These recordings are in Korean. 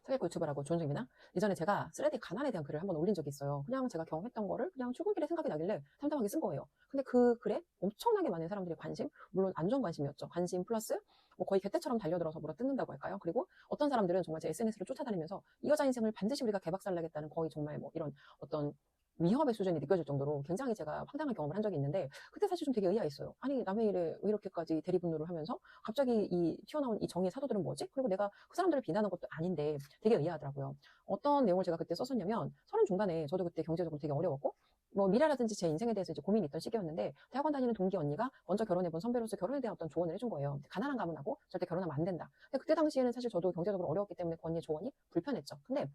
사기꾼 유튜버라고 조은정입니다. 이전에 제가 스레드 가난에 대한 글을 한번 올린 적이 있어요. 그냥 제가 경험했던 거를 그냥 출근길에 생각이 나길래 담담하게 쓴 거예요. 근데 그 글에 엄청나게 많은 사람들이 관심, 물론 안 좋은 관심이었죠. 관심 플러스 뭐 거의 개떼처럼 달려들어서 물어 뜯는다고 할까요? 그리고 어떤 사람들은 정말 제 SNS를 쫓아다니면서 이 여자 인생을 반드시 우리가 개박살나겠다는 거의 정말 뭐 이런 어떤 위협의 수준이 느껴질 정도로 굉장히 제가 황당한 경험을 한 적이 있는데, 그때 사실 좀 되게 의아했어요. 아니, 남의 일에 왜 이렇게까지 대리분노를 하면서 갑자기 이 튀어나온 이 정의의 사도들은 뭐지? 그리고 내가 그 사람들을 비난한 것도 아닌데 되게 의아하더라고요. 어떤 내용을 제가 그때 썼었냐면, 서른 중반에 저도 그때 경제적으로 되게 어려웠고 뭐 미래라든지 제 인생에 대해서 이제 고민이 있던 시기였는데, 대학원 다니는 동기 언니가 먼저 결혼해본 선배로서 결혼에 대한 어떤 조언을 해준 거예요. 가난한 가문하고 절대 결혼하면 안 된다. 근데 그때 당시에는 사실 저도 경제적으로 어려웠기 때문에 그 언니의 조언이 불편했죠. 근데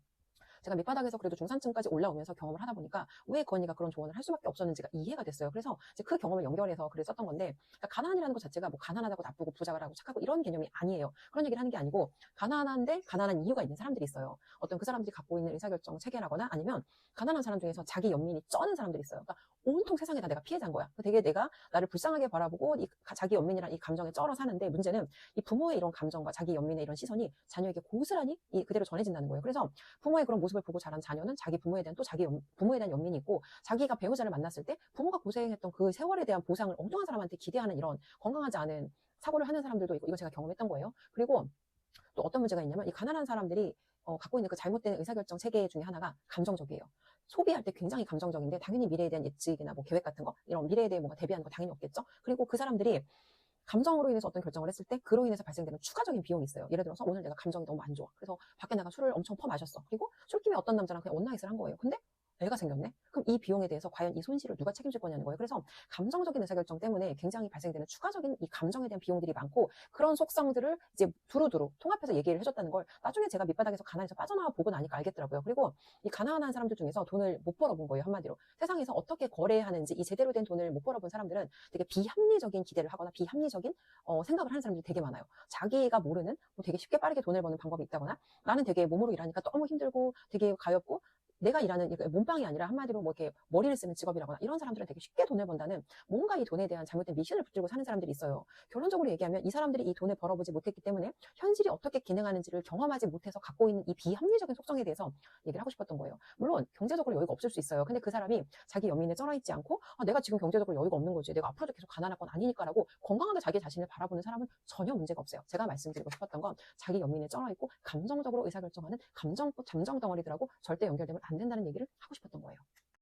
제가 밑바닥에서 그래도 중산층까지 올라오면서 경험을 하다 보니까 왜 그 언니가 그런 조언을 할 수밖에 없었는지가 이해가 됐어요. 그래서 이제 그 경험을 연결해서 글을 썼던 건데, 그러니까 가난이라는 것 자체가 뭐 가난하다고 나쁘고 부자가 하고 착하고 이런 개념이 아니에요. 그런 얘기를 하는 게 아니고, 가난한데 가난한 이유가 있는 사람들이 있어요. 어떤 그 사람들이 갖고 있는 의사결정 체계라거나 아니면 가난한 사람 중에서 자기 연민이 쩌는 사람들이 있어요. 그러니까 온통 세상에 다 내가 피해자인 거야. 되게 내가 나를 불쌍하게 바라보고 이 자기 연민이란 이 감정에 쩔어 사는데, 문제는 이 부모의 이런 감정과 자기 연민의 이런 시선이 자녀에게 고스란히 그대로 전해진다는 거예요. 그래서 부모의 그런 모습을 보고 자란 자녀는 자기 부모에 대한 또 자기 부모에 대한 연민이 있고, 자기가 배우자를 만났을 때 부모가 고생했던 그 세월에 대한 보상을 엉뚱한 사람한테 기대하는 이런 건강하지 않은 사고를 하는 사람들도 있고, 이거 제가 경험했던 거예요. 그리고 또 어떤 문제가 있냐면, 이 가난한 사람들이 갖고 있는 그 잘못된 의사결정 체계 중에 하나가 감정적이에요. 소비할 때 굉장히 감정적인데, 당연히 미래에 대한 예측이나 뭐 계획 같은 거, 이런 미래에 대해 뭔가 대비하는 거 당연히 없겠죠. 그리고 그 사람들이 감정으로 인해서 어떤 결정을 했을 때 그로 인해서 발생되는 추가적인 비용이 있어요. 예를 들어서 오늘 내가 감정이 너무 안 좋아. 그래서 밖에 나가 술을 엄청 퍼마셨어. 그리고 술김에 어떤 남자랑 그냥 원나잇을 한 거예요. 근데 애가 생겼네? 그럼 이 비용에 대해서 과연 이 손실을 누가 책임질 거냐는 거예요. 그래서 감정적인 의사결정 때문에 굉장히 발생되는 추가적인 이 감정에 대한 비용들이 많고, 그런 속성들을 이제 두루두루 통합해서 얘기를 해줬다는 걸 나중에 제가 밑바닥에서 가난에서 빠져나와 보고 나니까 알겠더라고요. 그리고 이 가난한 사람들 중에서 돈을 못 벌어본 거예요. 한마디로 세상에서 어떻게 거래하는지 이 제대로 된 돈을 못 벌어본 사람들은 되게 비합리적인 기대를 하거나 비합리적인 생각을 하는 사람들이 되게 많아요. 자기가 모르는 뭐 되게 쉽게 빠르게 돈을 버는 방법이 있다거나, 나는 되게 몸으로 일하니까 너무 힘들고 되게 가엾고 내가 일하는 몸빵이 아니라 한마디로 뭐 이렇게 머리를 쓰는 직업이라거나, 이런 사람들은 되게 쉽게 돈을 번다는 뭔가 이 돈에 대한 잘못된 미신을 붙들고 사는 사람들이 있어요. 결론적으로 얘기하면 이 사람들이 이 돈을 벌어보지 못했기 때문에 현실이 어떻게 기능하는지를 경험하지 못해서 갖고 있는 이 비합리적인 속성에 대해서 얘기를 하고 싶었던 거예요. 물론 경제적으로 여유가 없을 수 있어요. 근데 그 사람이 자기 연민에 쩔어있지 않고, 내가 지금 경제적으로 여유가 없는 거지, 내가 앞으로도 계속 가난할 건 아니니까 라고 건강하게 자기 자신을 바라보는 사람은 전혀 문제가 없어요. 제가 말씀드리고 싶었던 건, 자기 연민에 쩔어있고 감정적으로 의사결정하는 감정 덩어리들하고 절대 연결되면 안 된다는 얘기를 하고 싶었던 거예요.